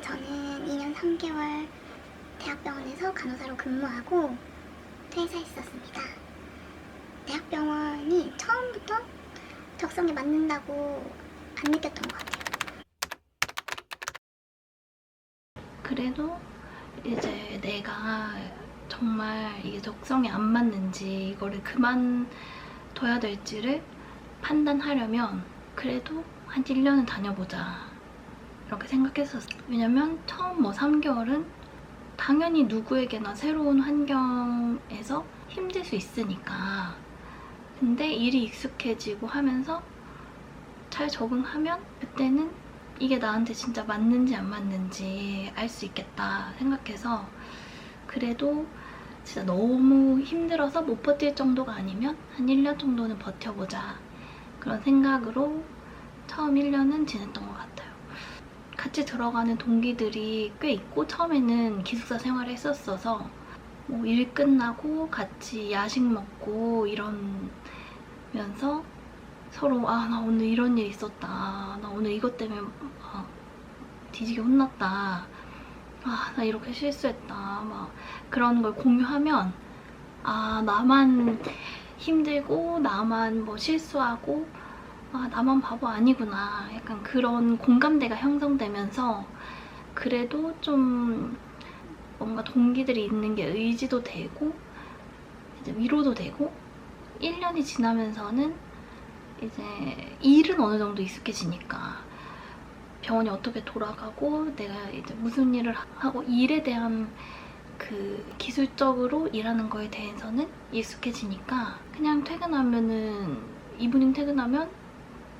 저는 2년 3개월 대학병원에서 간호사로 근무하고 퇴사했었습니다. 대학병원이 처음부터 적성에 맞는다고 안 느꼈던 것 같아요. 그래도 이제 내가 정말 이게 적성에 안 맞는지 이거를 그만둬야 될지를 판단하려면 그래도 한 1년은 다녀보자 이렇게 생각했었어요. 왜냐면 처음 3개월은 당연히 누구에게나 새로운 환경에서 힘들 수 있으니까. 근데 일이 익숙해지고 하면서 잘 적응하면 그때는 이게 나한테 진짜 맞는지 안 맞는지 알 수 있겠다 생각해서 그래도 진짜 너무 힘들어서 못 버틸 정도가 아니면 한 1년 정도는 버텨보자 그런 생각으로 처음 1년은 지냈던 것 같아요. 같이 들어가는 동기들이 꽤 있고 처음에는 기숙사 생활을 했었어서 뭐 일 끝나고 같이 야식 먹고 이러면서 서로 나 오늘 이런 일 있었다. 나 오늘 이것 때문에 뒤지게 혼났다. 나 이렇게 실수했다. 막 그런 걸 공유하면 나만 힘들고 나만 뭐 실수하고 나만 바보 아니구나. 약간 그런 공감대가 형성되면서 그래도 좀 뭔가 동기들이 있는 게 의지도 되고 이제 위로도 되고 1년이 지나면서는 이제 일은 어느 정도 익숙해지니까 병원이 어떻게 돌아가고 내가 이제 무슨 일을 하고 일에 대한 그 기술적으로 일하는 거에 대해서는 익숙해지니까 그냥 퇴근하면은 이브닝 퇴근하면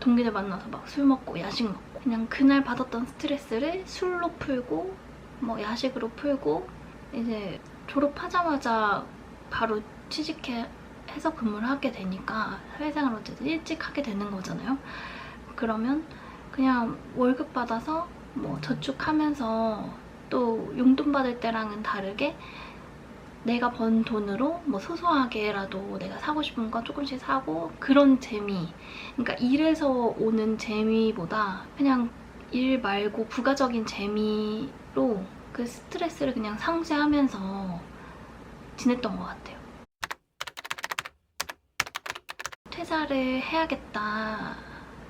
동기들 만나서 막 술 먹고 야식 먹고 그냥 그날 받았던 스트레스를 술로 풀고 뭐 야식으로 풀고 이제 졸업하자마자 바로 취직해서 근무를 하게 되니까 사회생활 어쨌든 일찍 하게 되는 거잖아요. 그러면 그냥 월급 받아서 뭐 저축하면서 또 용돈 받을 때랑은 다르게 내가 번 돈으로 뭐 소소하게라도 내가 사고 싶은 거 조금씩 사고 그런 재미. 그러니까 일에서 오는 재미보다 그냥 일 말고 부가적인 재미로 그 스트레스를 그냥 상쇄하면서 지냈던 것 같아요. 퇴사를 해야겠다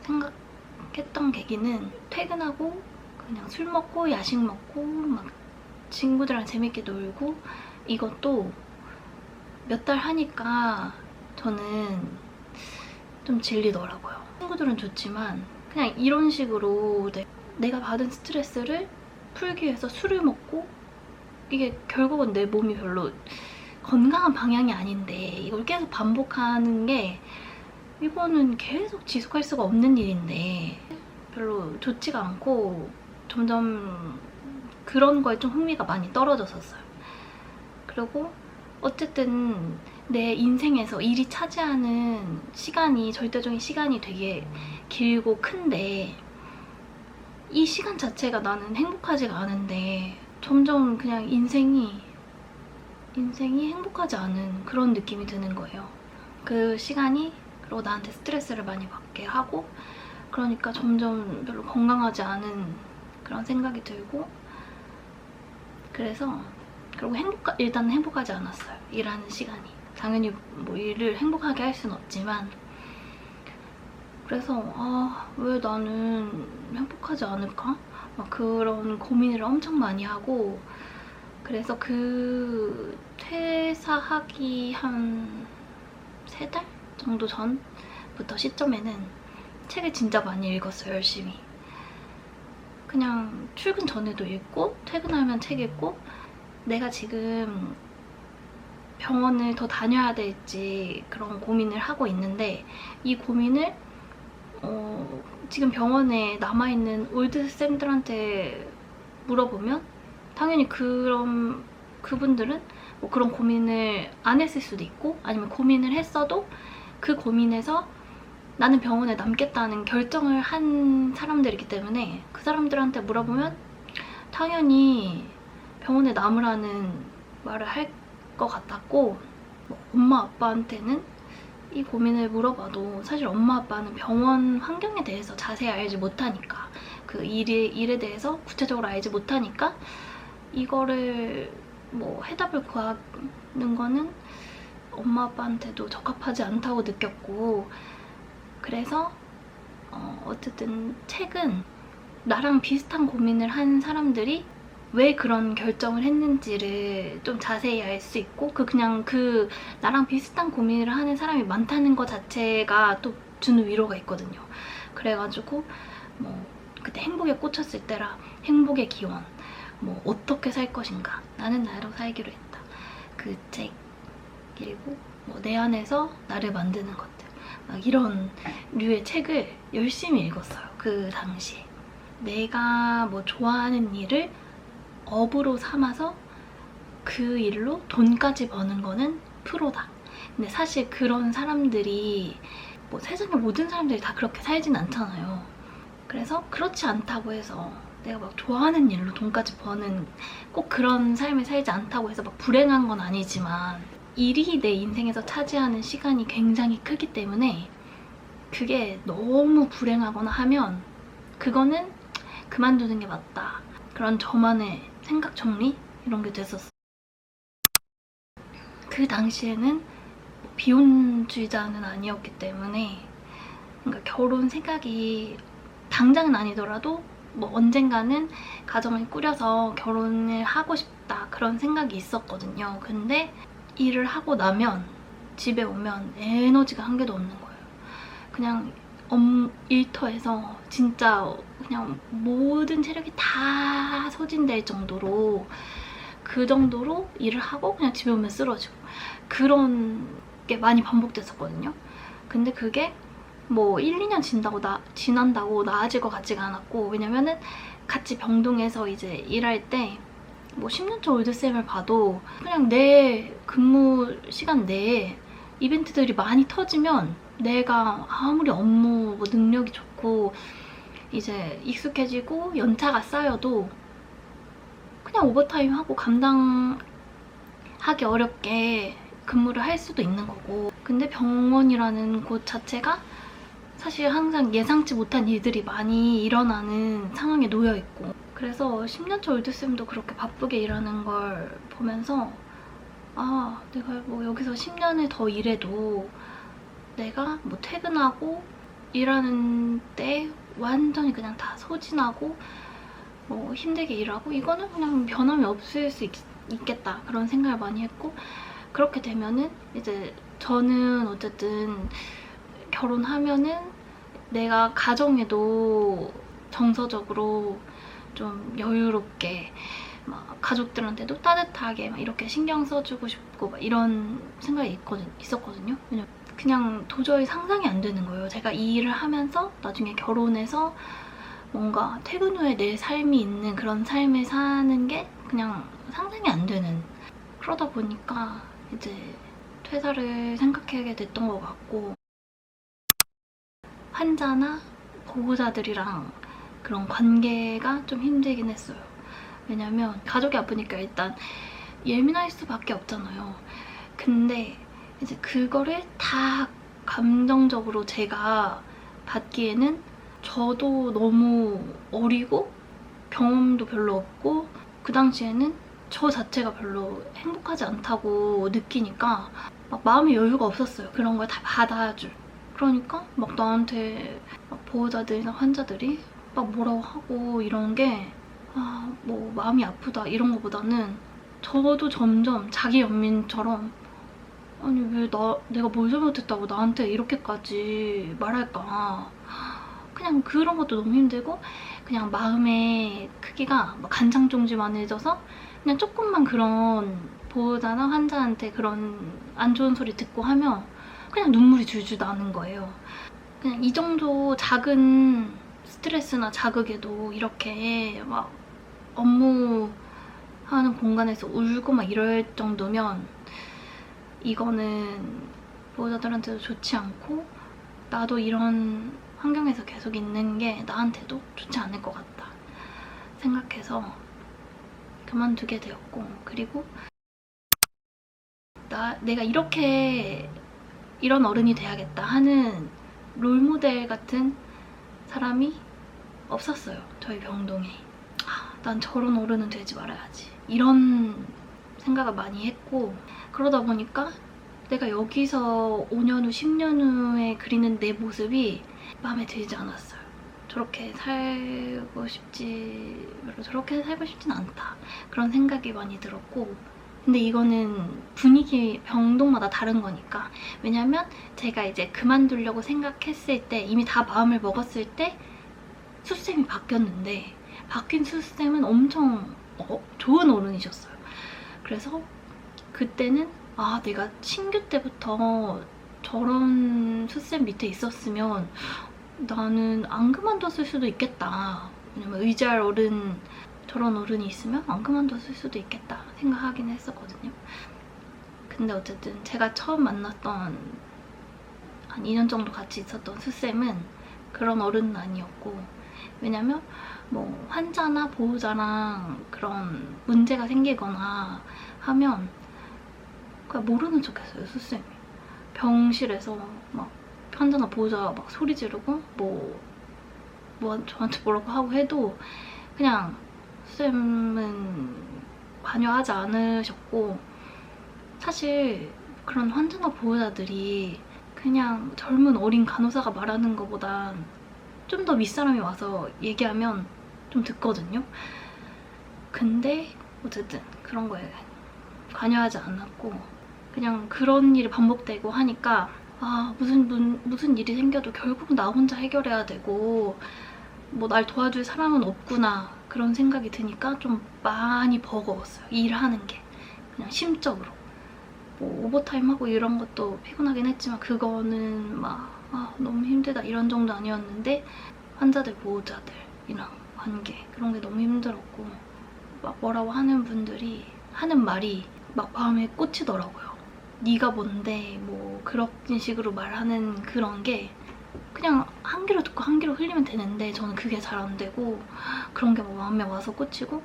생각했던 계기는 퇴근하고 그냥 술 먹고 야식 먹고 막 친구들이랑 재밌게 놀고 이것도 몇 달 하니까 저는 좀 질리더라고요. 친구들은 좋지만 그냥 이런 식으로 내가 받은 스트레스를 풀기 위해서 술을 먹고 이게 결국은 내 몸이 별로 건강한 방향이 아닌데 이걸 계속 반복하는 게 이거는 계속 지속할 수가 없는 일인데 별로 좋지가 않고 점점 그런 거에 좀 흥미가 많이 떨어졌었어요. 그리고 어쨌든 내 인생에서 일이 차지하는 시간이 절대적인 시간이 되게 길고 큰데 이 시간 자체가 나는 행복하지가 않은데 점점 그냥 인생이 행복하지 않은 그런 느낌이 드는 거예요. 그 시간이 그리고 나한테 스트레스를 많이 받게 하고 그러니까 점점 별로 건강하지 않은 그런 생각이 들고 그래서 그리고 일단 행복하지 않았어요. 일하는 시간이. 당연히 뭐 일을 행복하게 할 수는 없지만 그래서 왜 나는 행복하지 않을까? 막 그런 고민을 엄청 많이 하고 그래서 그 퇴사하기 한 3달 정도 전부터 시점에는 책을 진짜 많이 읽었어요. 열심히. 그냥 출근 전에도 읽고 퇴근하면 책 읽고 내가 지금 병원을 더 다녀야 될지 그런 고민을 하고 있는데 이 고민을 지금 병원에 남아있는 올드생들한테 물어보면 당연히 그분들은 뭐 그런 고민을 안 했을 수도 있고 아니면 고민을 했어도 그 고민에서 나는 병원에 남겠다는 결정을 한 사람들이기 때문에 그 사람들한테 물어보면 당연히 병원에 남으라는 말을 할 것 같았고 엄마 아빠한테는 이 고민을 물어봐도 사실 엄마 아빠는 병원 환경에 대해서 자세히 알지 못하니까 그 일에 대해서 구체적으로 알지 못하니까 이거를 뭐 해답을 구하는 거는 엄마 아빠한테도 적합하지 않다고 느꼈고, 그래서 어쨌든 책은 나랑 비슷한 고민을 한 사람들이 왜 그런 결정을 했는지를 좀 자세히 알 수 있고, 그냥 나랑 비슷한 고민을 하는 사람이 많다는 것 자체가 또 주는 위로가 있거든요. 그래가지고 뭐 그때 행복에 꽂혔을 때라 행복의 기원, 뭐 어떻게 살 것인가, 나는 나로 살기로 했다, 그 책, 그리고 뭐 내 안에서 나를 만드는 것들, 막 이런 류의 책을 열심히 읽었어요. 그 당시에 내가 뭐 좋아하는 일을 업으로 삼아서 그 일로 돈까지 버는 거는 프로다. 근데 사실 그런 사람들이 뭐 세상의 모든 사람들이 다 그렇게 살진 않잖아요. 그래서 그렇지 않다고 해서 내가 막 좋아하는 일로 돈까지 버는 꼭 그런 삶을 살지 않다고 해서 막 불행한 건 아니지만, 일이 내 인생에서 차지하는 시간이 굉장히 크기 때문에 그게 너무 불행하거나 하면 그거는 그만두는 게 맞다. 그런 저만의 생각 정리? 이런 게 됐었어요. 그 당시에는 비혼주의자는 아니었기 때문에, 그러니까 결혼 생각이 당장은 아니더라도 뭐 언젠가는 가정을 꾸려서 결혼을 하고 싶다, 그런 생각이 있었거든요. 근데 일을 하고 나면 집에 오면 에너지가 한 개도 없는 거예요. 그냥 일터에서 진짜 그냥 모든 체력이 다 소진될 정도로, 그 정도로 일을 하고 그냥 집에 오면 쓰러지고, 그런 게 많이 반복됐었거든요. 근데 그게 뭐 1, 2년 지난다고 나아질 것 같지가 않았고, 왜냐면은 같이 병동에서 이제 일할 때 뭐 10년 차 올드쌤을 봐도 그냥 내 근무 시간 내에 이벤트들이 많이 터지면 내가 아무리 업무 뭐 능력이 좋고 이제 익숙해지고 연차가 쌓여도 그냥 오버타임 하고 감당하기 어렵게 근무를 할 수도 있는 거고, 근데 병원이라는 곳 자체가 사실 항상 예상치 못한 일들이 많이 일어나는 상황에 놓여 있고, 그래서 10년차 올드쌤도 그렇게 바쁘게 일하는 걸 보면서 아, 내가 뭐 여기서 10년을 더 일해도 내가 뭐 퇴근하고 일하는 때 완전히 그냥 다 소진하고 뭐 힘들게 일하고 이거는 그냥 변함이 없을 수 있겠다, 그런 생각을 많이 했고, 그렇게 되면은 이제 저는 어쨌든 결혼하면은 내가 가정에도 정서적으로 좀 여유롭게 막 가족들한테도 따뜻하게 막 이렇게 신경 써주고 싶고 막 이런 생각이 있었거든요. 왜냐면 그냥 도저히 상상이 안 되는 거예요. 제가 이 일을 하면서 나중에 결혼해서 뭔가 퇴근 후에 내 삶이 있는 그런 삶을 사는 게 그냥 상상이 안 되는, 그러다 보니까 이제 퇴사를 생각하게 됐던 것 같고, 환자나 보호자들이랑 그런 관계가 좀 힘들긴 했어요. 왜냐면 가족이 아프니까 일단 예민할 수밖에 없잖아요. 근데 이제 그거를 다 감정적으로 제가 받기에는 저도 너무 어리고 경험도 별로 없고, 그 당시에는 저 자체가 별로 행복하지 않다고 느끼니까 막 마음의 여유가 없었어요. 그런 걸 다 받아줄. 그러니까 막 나한테 막 보호자들이나 환자들이 막 뭐라고 하고 이런 게 뭐 마음이 아프다 이런 거보다는 저도 점점 자기 연민처럼, 아니 왜 내가 뭘 잘못했다고 나한테 이렇게까지 말할까, 그냥 그런 것도 너무 힘들고, 그냥 마음의 크기가 막 간장종지만해져서 그냥 조금만 그런 보호자나 환자한테 그런 안 좋은 소리 듣고 하면 그냥 눈물이 줄줄 나는 거예요. 그냥 이 정도 작은 스트레스나 자극에도 이렇게 막 업무하는 공간에서 울고 막 이럴 정도면 이거는 보호자들한테도 좋지 않고, 나도 이런 환경에서 계속 있는 게 나한테도 좋지 않을 것 같다 생각해서 그만두게 되었고, 그리고 내가 이런 어른이 돼야겠다 하는 롤모델 같은 사람이 없었어요. 저희 병동에. 난 저런 어른은 되지 말아야지. 이런 생각을 많이 했고, 그러다 보니까 내가 여기서 5년 후, 10년 후에 그리는 내 모습이 마음에 들지 않았어요. 저렇게 살고 싶지, 별로 저렇게 살고 싶진 않다. 그런 생각이 많이 들었고, 근데 이거는 분위기 병동마다 다른 거니까. 왜냐면 제가 이제 그만두려고 생각했을 때, 이미 다 마음을 먹었을 때 수쌤이 바뀌었는데, 바뀐 수쌤은 엄청 좋은 어른이셨어요. 그래서 그때는 내가 신규 때부터 저런 수쌤 밑에 있었으면 나는 안 그만뒀을 수도 있겠다. 왜냐면 의지할 어른, 저런 어른이 있으면 안 그만뒀을 수도 있겠다 생각하긴 했었거든요. 근데 어쨌든 제가 처음 만났던 한 2년 정도 같이 있었던 수쌤은 그런 어른은 아니었고, 왜냐면 뭐 환자나 보호자랑 그런 문제가 생기거나 하면 그냥 모르는 척했어요, 수쌤이. 병실에서 막 환자나 보호자 막 소리 지르고 뭐 저한테 뭐라고 하고 해도 그냥 수쌤은 관여하지 않으셨고, 사실 그런 환자나 보호자들이 그냥 젊은 어린 간호사가 말하는 것보단 좀 더 윗사람이 와서 얘기하면 좀 듣거든요. 근데 어쨌든 그런 거에 관여하지 않았고, 그냥 그런 일이 반복되고 하니까 무슨 일이 생겨도 결국 나 혼자 해결해야 되고 뭐 날 도와줄 사람은 없구나, 그런 생각이 드니까 좀 많이 버거웠어요, 일하는 게. 그냥 심적으로. 뭐 오버타임 하고 이런 것도 피곤하긴 했지만 그거는 막 너무 힘들다 이런 정도 아니었는데, 환자들 보호자들이랑 관계, 그런 게 너무 힘들었고, 막 뭐라고 하는 분들이 하는 말이 막 마음에 꽂히더라고요. 네가 뭔데 뭐 그런 식으로 말하는 그런 게 그냥 한 귀로 듣고 한 귀로 흘리면 되는데, 저는 그게 잘 안 되고, 그런 게 막 마음에 와서 꽂히고,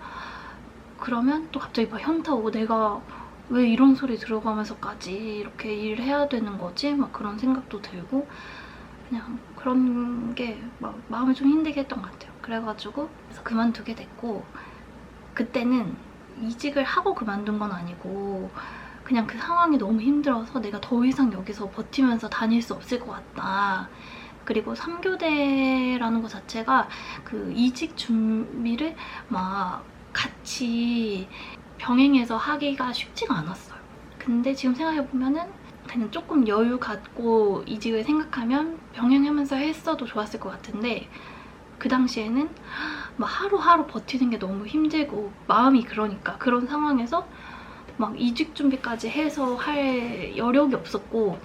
그러면 또 갑자기 막 현타 오고, 내가 왜 이런 소리 들어가면서까지 이렇게 일을 해야 되는 거지? 막 그런 생각도 들고, 그냥 그런 게 막 마음을 좀 힘들게 했던 것 같아요. 그래가지고 그래서 그만두게 됐고, 그때는 이직을 하고 그만둔 건 아니고 그냥 그 상황이 너무 힘들어서 내가 더 이상 여기서 버티면서 다닐 수 없을 것 같다. 그리고 3교대라는 것 자체가 그 이직 준비를 막 같이 병행해서 하기가 쉽지가 않았어요. 근데 지금 생각해보면은 그냥 조금 여유 갖고 이직을 생각하면 병행하면서 했어도 좋았을 것 같은데, 그 당시에는 막 하루하루 버티는 게 너무 힘들고, 마음이 그러니까 그런 상황에서 막 이직 준비까지 해서 할 여력이 없었고,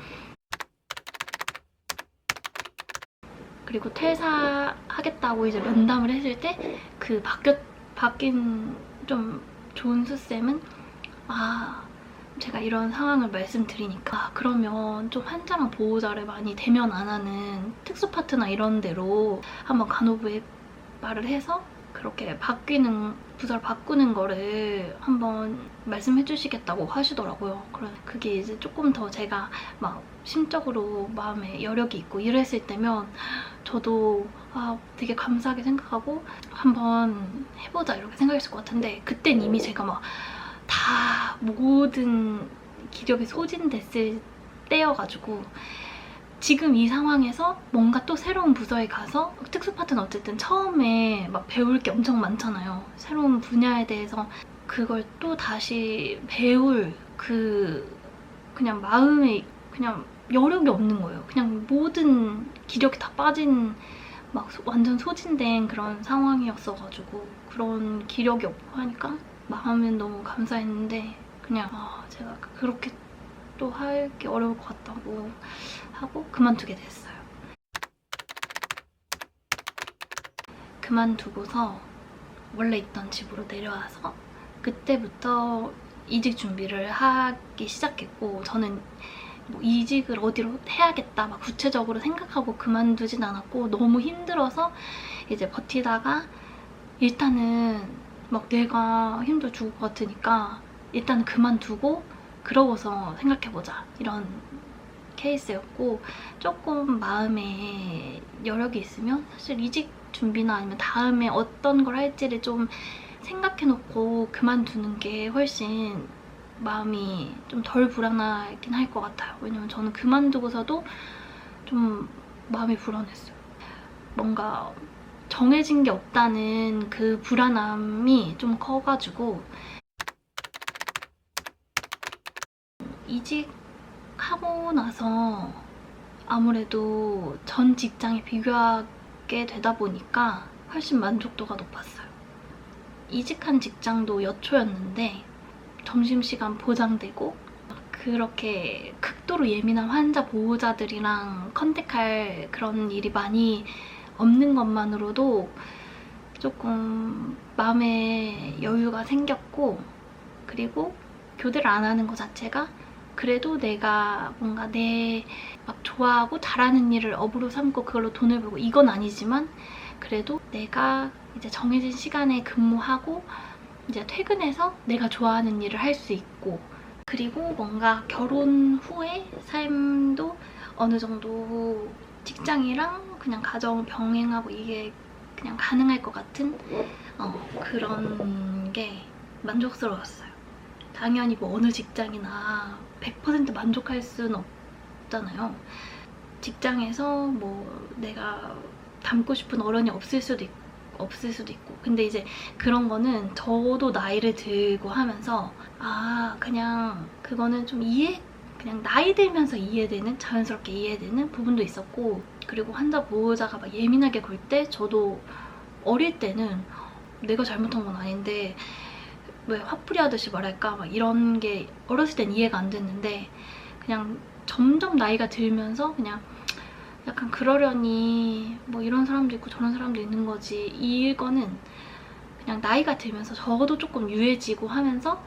그리고 퇴사하겠다고 이제 면담을 했을 때 그 바뀐 좀 좋은 수쌤은 제가 이런 상황을 말씀드리니까 그러면 좀 환자랑 보호자를 많이 대면 안 하는 특수 파트나 이런 데로 한번 간호부에 말을 해서 그렇게 부서를 바꾸는 거를 한번 말씀해 주시겠다고 하시더라고요. 그게 이제 조금 더 제가 막 심적으로 마음에 여력이 있고 이랬을 때면 저도 되게 감사하게 생각하고 한번 해보자 이렇게 생각했을 것 같은데, 그땐 이미 제가 막 다 모든 기력이 소진됐을 때여가지고, 지금 이 상황에서 뭔가 또 새로운 부서에 가서, 특수 파트는 어쨌든 처음에 막 배울 게 엄청 많잖아요. 새로운 분야에 대해서 그걸 또 다시 배울 그냥 마음에 그냥 여력이 없는 거예요. 그냥 모든 기력이 다 빠진 막 완전 소진된 그런 상황이었어가지고, 그런 기력이 없고 하니까 마음은 너무 감사했는데, 그냥 제가 그렇게 또 하기 어려울 것 같다고 하고 그만두게 됐어요. 그만두고서 원래 있던 집으로 내려와서 그때부터 이직 준비를 하기 시작했고, 저는 뭐 이직을 어디로 해야겠다 막 구체적으로 생각하고 그만두진 않았고, 너무 힘들어서 이제 버티다가 일단은 막 내가 힘들어 죽을 것 같으니까 일단 그만두고 그러고서 생각해보자, 이런 케이스였고, 조금 마음에 여력이 있으면 사실 이직 준비나 아니면 다음에 어떤 걸 할지를 좀 생각해놓고 그만두는 게 훨씬 마음이 좀 덜 불안하긴 할 것 같아요. 왜냐면 저는 그만두고서도 좀 마음이 불안했어요. 뭔가 정해진 게 없다는 그 불안함이 좀 커가지고 이직하고 나서 아무래도 전 직장에 비교하게 되다 보니까 훨씬 만족도가 높았어요. 이직한 직장도 여초였는데 점심시간 보장되고 그렇게 극도로 예민한 환자 보호자들이랑 컨택할 그런 일이 많이 없는 것만으로도 조금 마음에 여유가 생겼고, 그리고 교대를 안 하는 것 자체가 그래도 내가 뭔가 내 막 좋아하고 잘하는 일을 업으로 삼고 그걸로 돈을 벌고 이건 아니지만 그래도 내가 이제 정해진 시간에 근무하고 이제 퇴근해서 내가 좋아하는 일을 할 수 있고, 그리고 뭔가 결혼 후에 삶도 어느 정도 직장이랑 그냥 가정 병행하고 이게 그냥 가능할 것 같은 그런 게 만족스러웠어요. 당연히 뭐 어느 직장이나 100% 만족할 수는 없잖아요. 직장에서 뭐 내가 닮고 싶은 어른이 없을 수도 있고 근데 이제 그런 거는 저도 나이를 들고 하면서 그냥 그거는 좀 그냥 나이 들면서 이해되는, 자연스럽게 이해되는 부분도 있었고, 그리고 환자 보호자가 막 예민하게 굴 때 저도 어릴 때는 내가 잘못한 건 아닌데 왜 화풀이 하듯이 말할까 막 이런 게 어렸을 땐 이해가 안 됐는데, 그냥 점점 나이가 들면서 그냥 약간 그러려니 뭐 이런 사람도 있고 저런 사람도 있는 거지, 이거는 그냥 나이가 들면서 저도 조금 유해지고 하면서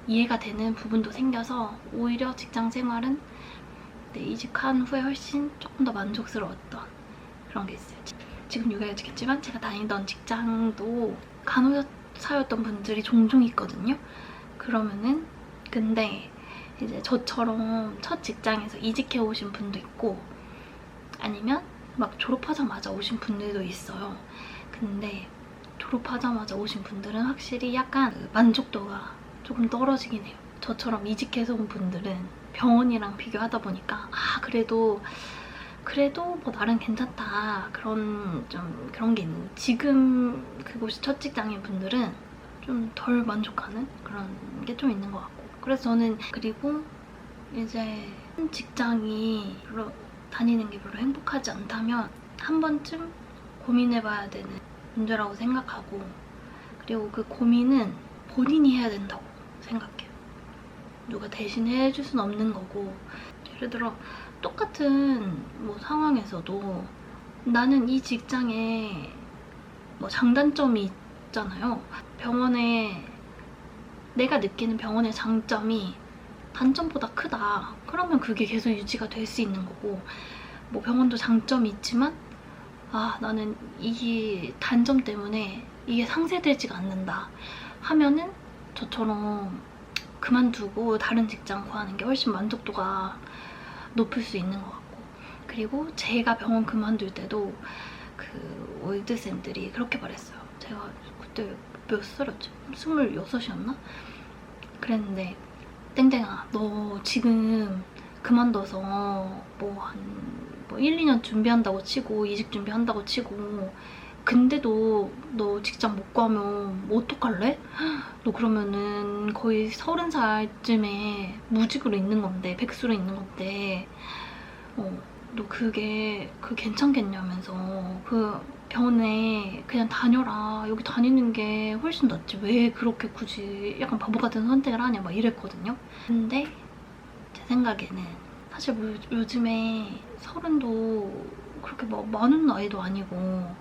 이해가 되는 부분도 생겨서 오히려 직장 생활은 이직한 후에 훨씬 조금 더 만족스러웠던 그런 게 있어요. 지금 얘기해주겠지만 제가 다니던 직장도 간호사였던 분들이 종종 있거든요. 그러면은 근데 이제 저처럼 첫 직장에서 이직해 오신 분도 있고 아니면 막 졸업하자마자 오신 분들도 있어요. 근데 졸업하자마자 오신 분들은 확실히 약간 그 만족도가 조금 떨어지긴 해요. 저처럼 이직해서 온 분들은 병원이랑 비교하다 보니까 그래도 뭐 나름 괜찮다, 그런 게 있는, 지금 그곳이 첫 직장인 분들은 좀 덜 만족하는 그런 게 좀 있는 것 같고, 그래서 저는 그리고 이제 직장이 별로 다니는 게 별로 행복하지 않다면 한 번쯤 고민해봐야 되는 문제라고 생각하고, 그리고 그 고민은 본인이 해야 된다고 생각해요. 누가 대신 해줄 수는 없는 거고, 예를 들어 똑같은 뭐 상황에서도 나는 이 직장에 뭐 장단점이 있잖아요. 병원에 내가 느끼는 병원의 장점이 단점보다 크다. 그러면 그게 계속 유지가 될 수 있는 거고, 뭐 병원도 장점이 있지만 나는 이 단점 때문에 이게 상쇄되지가 않는다 하면은 저처럼 그만두고 다른 직장 구하는 게 훨씬 만족도가 높을 수 있는 것 같고, 그리고 제가 병원 그만둘 때도 그 월드쌤들이 그렇게 말했어요. 제가 그때 몇 살이었지? 26이었나? 그랬는데 땡땡아, 너 지금 그만둬서 뭐 1, 2년 준비한다고 치고 이직 준비한다고 치고 근데도 너 직장 못 구하면 뭐 어떡할래? 너 그러면은 거의 30살쯤에 무직으로 있는 건데, 백수로 있는 건데 너 그게 괜찮겠냐면서, 그 병원에 그냥 다녀라, 여기 다니는 게 훨씬 낫지 왜 그렇게 굳이 약간 바보 같은 선택을 하냐 막 이랬거든요. 근데 제 생각에는 사실 뭐 요즘에 30도 그렇게 막 많은 나이도 아니고,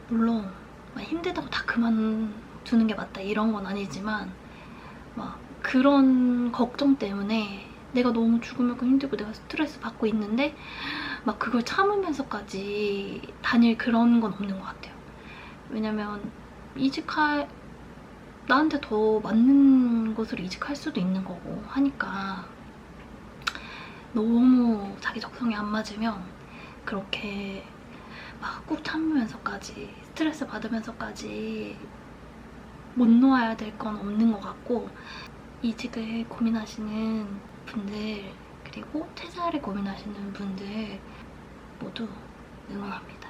물론 막 힘들다고 다 그만두는 게 맞다 이런 건 아니지만 막 그런 걱정 때문에 내가 너무 죽으면 힘들고 내가 스트레스 받고 있는데 막 그걸 참으면서까지 다닐 그런 건 없는 것 같아요. 왜냐면 나한테 더 맞는 곳으로 이직할 수도 있는 거고 하니까, 너무 자기 적성에 안 맞으면 그렇게 막 꾹 참으면서까지 스트레스 받으면서까지 못 놓아야 될 건 없는 것 같고, 이직을 고민하시는 분들 그리고 퇴사를 고민하시는 분들 모두 응원합니다.